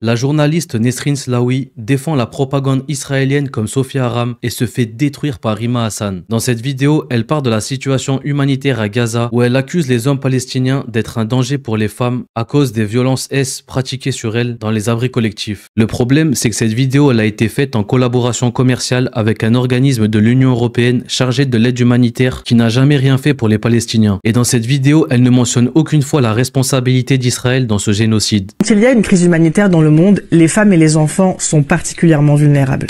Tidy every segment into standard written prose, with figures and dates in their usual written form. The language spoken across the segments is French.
La journaliste Nesrin Slaoui défend la propagande israélienne comme Sophia Aram et se fait détruire par Rima Hassan. Dans cette vidéo, elle parle de la situation humanitaire à Gaza où elle accuse les hommes palestiniens d'être un danger pour les femmes à cause des violences pratiquées sur elles dans les abris collectifs. Le problème, c'est que cette vidéo elle a été faite en collaboration commerciale avec un organisme de l'Union européenne chargé de l'aide humanitaire qui n'a jamais rien fait pour les Palestiniens. Et dans cette vidéo, elle ne mentionne aucune fois la responsabilité d'Israël dans ce génocide. Quand il y a une crise humanitaire dans le monde, les femmes et les enfants sont particulièrement vulnérables.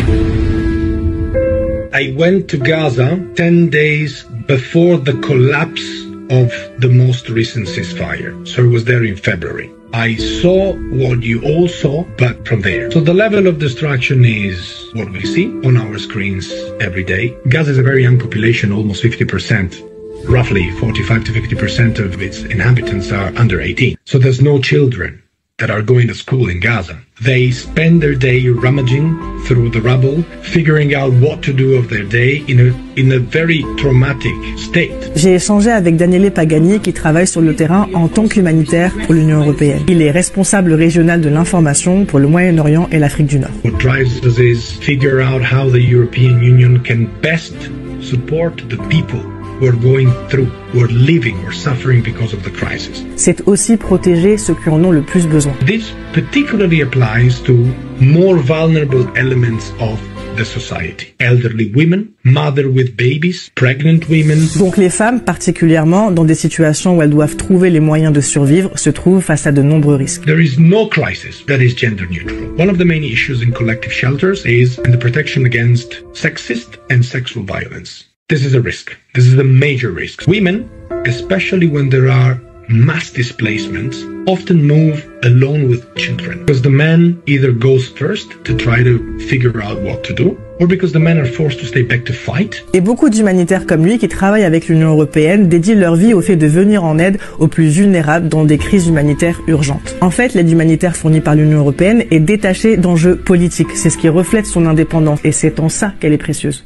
I went to Gaza 10 days before the collapse of the most recent ceasefire. So I was there in February. I saw what you all saw, but from there. So the level of destruction is what we see on our screens every day. Gaza is a very young population, almost 50%. Roughly 45 to 50% of its inhabitants are under 18. So there's no children that are going to school in Gaza. They spend their day rummaging through the rubble, figuring out what to do of their day in a very traumatic state. J'ai échangé avec Daniele Pagani qui travaille sur le terrain en tant qu'humanitaire pour l'Union européenne. Il est responsable régional de l'information pour le Moyen-Orient et l'Afrique du Nord. What drives us is figure out how the European Union can best support the people who are going through, who are living or suffering because of the crisis. C'est aussi protéger ceux qui en ont le plus besoin. This particularly applies to more vulnerable elements of the society. Elderly women, mother with babies, pregnant women. Donc les femmes, particulièrement dans des situations où elles doivent trouver les moyens de survivre, se trouvent face à de nombreux risques. There is no crisis that is gender neutral. One of the main issues in collective shelters is the protection against sexist and sexual violence. This is a risk. This is a major risk. Women, especially when there are mass displacements, often move alone with children because the man either goes first to try to figure out what to do, or because the men are forced to stay back to fight. Et beaucoup d'humanitaires comme lui qui travaillent avec l'Union européenne dédient leur vie au fait de venir en aide aux plus vulnérables dans des crises humanitaires urgentes. En fait, l'aide humanitaire fournie par l'Union européenne est détachée d'enjeux politiques. C'est ce qui reflète son indépendance et c'est en ça qu'elle est précieuse.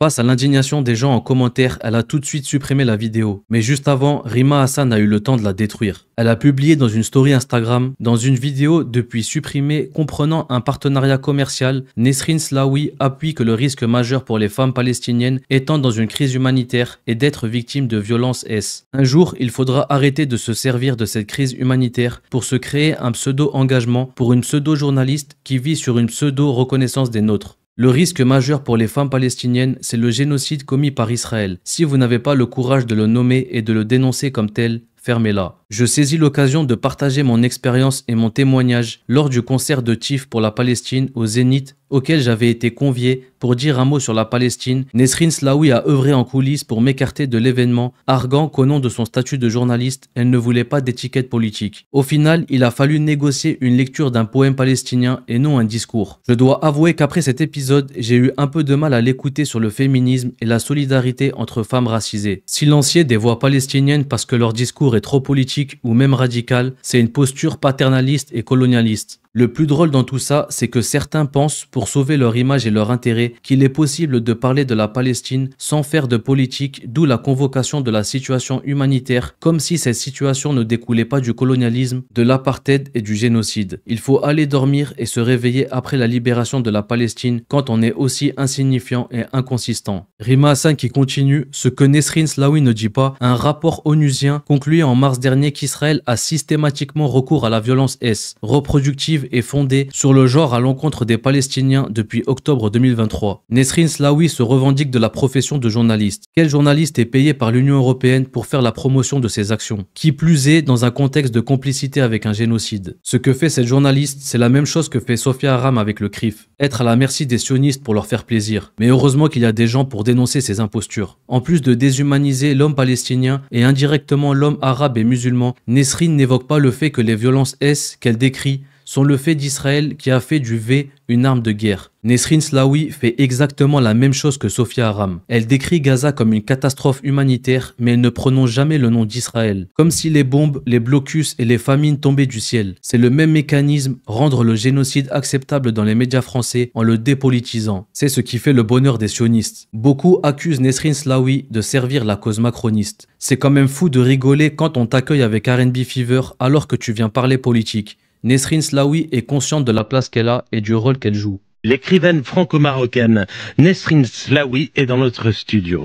Face à l'indignation des gens en commentaire, elle a tout de suite supprimé la vidéo. Mais juste avant, Rima Hassan a eu le temps de la détruire. Elle a publié dans une story Instagram, dans une vidéo depuis supprimée comprenant un partenariat commercial, Nesrin Slaoui appuie que le risque majeur pour les femmes palestiniennes étant dans une crise humanitaire et d'être victimes de violences S. Un jour, il faudra arrêter de se servir de cette crise humanitaire pour se créer un pseudo-engagement pour une pseudo-journaliste qui vit sur une pseudo-reconnaissance des nôtres. Le risque majeur pour les femmes palestiniennes, c'est le génocide commis par Israël. Si vous n'avez pas le courage de le nommer et de le dénoncer comme tel, fermez-la. Je saisis l'occasion de partager mon expérience et mon témoignage lors du concert de TIF pour la Palestine au Zénith auquel j'avais été convié pour dire un mot sur la Palestine. Nesrin Slaoui a œuvré en coulisses pour m'écarter de l'événement, arguant qu'au nom de son statut de journaliste, elle ne voulait pas d'étiquette politique. Au final, il a fallu négocier une lecture d'un poème palestinien et non un discours. Je dois avouer qu'après cet épisode, j'ai eu un peu de mal à l'écouter sur le féminisme et la solidarité entre femmes racisées. Silencier des voix palestiniennes parce que leur discours est trop politique ou même radical, c'est une posture paternaliste et colonialiste. Le plus drôle dans tout ça, c'est que certains pensent, pour sauver leur image et leur intérêt, qu'il est possible de parler de la Palestine sans faire de politique, d'où la convocation de la situation humanitaire, comme si cette situation ne découlait pas du colonialisme, de l'apartheid et du génocide. Il faut aller dormir et se réveiller après la libération de la Palestine quand on est aussi insignifiant et inconsistant. Rima Hassan qui continue, ce que Nesrin Slaoui ne dit pas, un rapport onusien concluait en mars dernier qu'Israël a systématiquement recours à la violence reproductive est fondée sur le genre à l'encontre des Palestiniens depuis octobre 2023. Nesrin Slaoui se revendique de la profession de journaliste. Quel journaliste est payé par l'Union européenne pour faire la promotion de ses actions? Qui plus est dans un contexte de complicité avec un génocide. Ce que fait cette journaliste, c'est la même chose que fait Sophia Aram avec le CRIF. Être à la merci des sionistes pour leur faire plaisir. Mais heureusement qu'il y a des gens pour dénoncer ces impostures. En plus de déshumaniser l'homme palestinien et indirectement l'homme arabe et musulman, Nesrin n'évoque pas le fait que les violences qu'elle décrit sont le fait d'Israël qui a fait du V une arme de guerre. Nesrin Slaoui fait exactement la même chose que Sophia Aram. Elle décrit Gaza comme une catastrophe humanitaire, mais elle ne prononce jamais le nom d'Israël. Comme si les bombes, les blocus et les famines tombaient du ciel. C'est le même mécanisme, rendre le génocide acceptable dans les médias français en le dépolitisant. C'est ce qui fait le bonheur des sionistes. Beaucoup accusent Nesrin Slaoui de servir la cause macroniste. C'est quand même fou de rigoler quand on t'accueille avec R&B Fever alors que tu viens parler politique. Nesrin Slaoui est consciente de la place qu'elle a et du rôle qu'elle joue. L'écrivaine franco-marocaine Nesrin Slaoui est dans notre studio.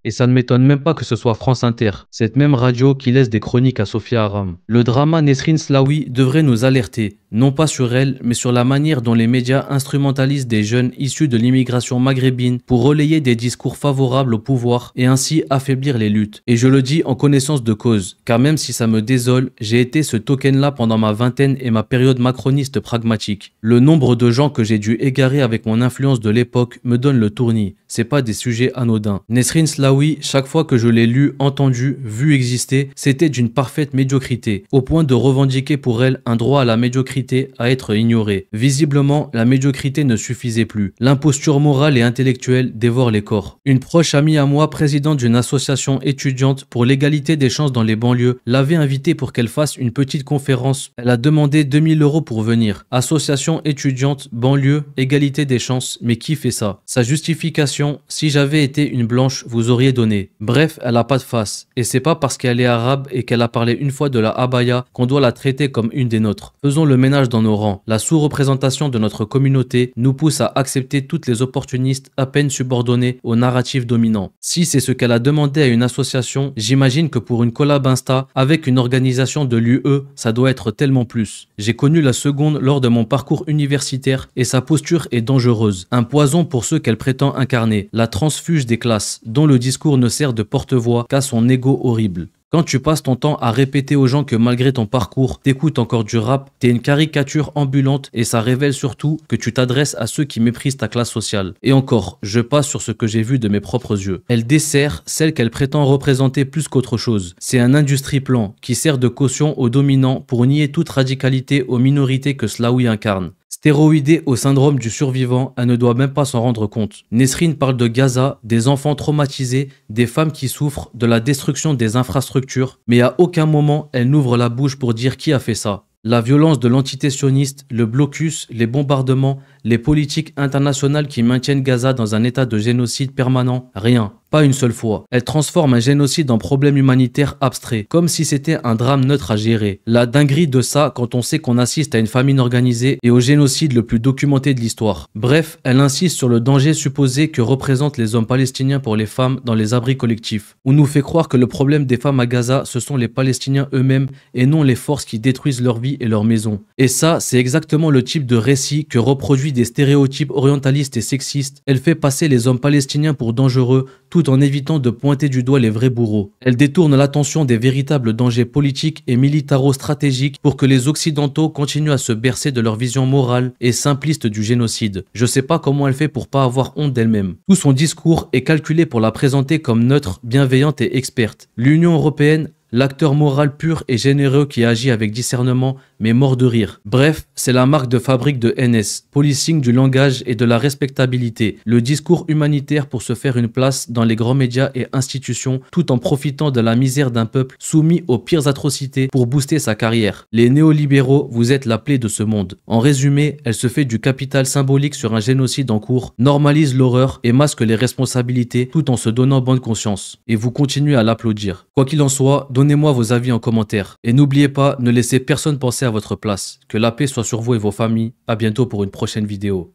Et ça ne m'étonne même pas que ce soit France Inter, cette même radio qui laisse des chroniques à Sophia Aram. Le drama Nesrin Slaoui devrait nous alerter, non pas sur elle, mais sur la manière dont les médias instrumentalisent des jeunes issus de l'immigration maghrébine pour relayer des discours favorables au pouvoir et ainsi affaiblir les luttes. Et je le dis en connaissance de cause, car même si ça me désole, j'ai été ce token-là pendant ma vingtaine et ma période macroniste pragmatique. Le nombre de gens que j'ai dû égarer avec mon influence de l'époque me donne le tournis. C'est pas des sujets anodins. Nesrin Slaoui, chaque fois que je l'ai lu, entendu, vu exister, c'était d'une parfaite médiocrité, au point de revendiquer pour elle un droit à la médiocrité à être ignoré. Visiblement, la médiocrité ne suffisait plus. L'imposture morale et intellectuelle dévore les corps. Une proche amie à moi, présidente d'une association étudiante pour l'égalité des chances dans les banlieues, l'avait invitée pour qu'elle fasse une petite conférence. Elle a demandé 2000 € pour venir. Association étudiante, banlieue, égalité des chances, mais qui fait ça? Sa justification: si j'avais été une blanche, vous auriez donné. Bref, elle a pas de face. Et c'est pas parce qu'elle est arabe et qu'elle a parlé une fois de la abaya qu'on doit la traiter comme une des nôtres. Faisons le ménage dans nos rangs. La sous-représentation de notre communauté nous pousse à accepter toutes les opportunistes à peine subordonnés au narratif dominant. Si c'est ce qu'elle a demandé à une association, j'imagine que pour une collab Insta avec une organisation de l'UE, ça doit être tellement plus. J'ai connu la seconde lors de mon parcours universitaire et sa posture est dangereuse. Un poison pour ceux qu'elle prétend incarner. La transfuge des classes, dont le discours ne sert de porte-voix qu'à son ego horrible. Quand tu passes ton temps à répéter aux gens que malgré ton parcours, t'écoutes encore du rap, t'es une caricature ambulante et ça révèle surtout que tu t'adresses à ceux qui méprisent ta classe sociale. Et encore, je passe sur ce que j'ai vu de mes propres yeux. Elle dessert celle qu'elle prétend représenter plus qu'autre chose. C'est un industrie plan qui sert de caution aux dominants pour nier toute radicalité aux minorités que Slaoui incarne. Stéroïdée au syndrome du survivant, elle ne doit même pas s'en rendre compte. Nesrin parle de Gaza, des enfants traumatisés, des femmes qui souffrent, de la destruction des infrastructures, mais à aucun moment elle n'ouvre la bouche pour dire qui a fait ça. La violence de l'entité sioniste, le blocus, les bombardements, les politiques internationales qui maintiennent Gaza dans un état de génocide permanent, rien. Pas une seule fois. Elle transforme un génocide en problème humanitaire abstrait, comme si c'était un drame neutre à gérer. La dinguerie de ça quand on sait qu'on assiste à une famine organisée et au génocide le plus documenté de l'histoire. Bref, elle insiste sur le danger supposé que représentent les hommes palestiniens pour les femmes dans les abris collectifs. On nous fait croire que le problème des femmes à Gaza, ce sont les Palestiniens eux-mêmes et non les forces qui détruisent leur vie et leur maison. Et ça, c'est exactement le type de récit que reproduit des stéréotypes orientalistes et sexistes. Elle fait passer les hommes palestiniens pour dangereux, tout en évitant de pointer du doigt les vrais bourreaux. Elle détourne l'attention des véritables dangers politiques et militaro-stratégiques pour que les Occidentaux continuent à se bercer de leur vision morale et simpliste du génocide. Je sais pas comment elle fait pour pas avoir honte d'elle-même. Tout son discours est calculé pour la présenter comme neutre, bienveillante et experte. L'Union européenne, l'acteur moral pur et généreux qui agit avec discernement, mais mort de rire. Bref, c'est la marque de fabrique de NS, policing du langage et de la respectabilité, le discours humanitaire pour se faire une place dans les grands médias et institutions, tout en profitant de la misère d'un peuple soumis aux pires atrocités pour booster sa carrière. Les néolibéraux, vous êtes la plaie de ce monde. En résumé, elle se fait du capital symbolique sur un génocide en cours, normalise l'horreur et masque les responsabilités tout en se donnant bonne conscience. Et vous continuez à l'applaudir. Quoi qu'il en soit, donnez-moi vos avis en commentaire. Et n'oubliez pas, ne laissez personne penser à votre place. Que la paix soit sur vous et vos familles. À bientôt pour une prochaine vidéo.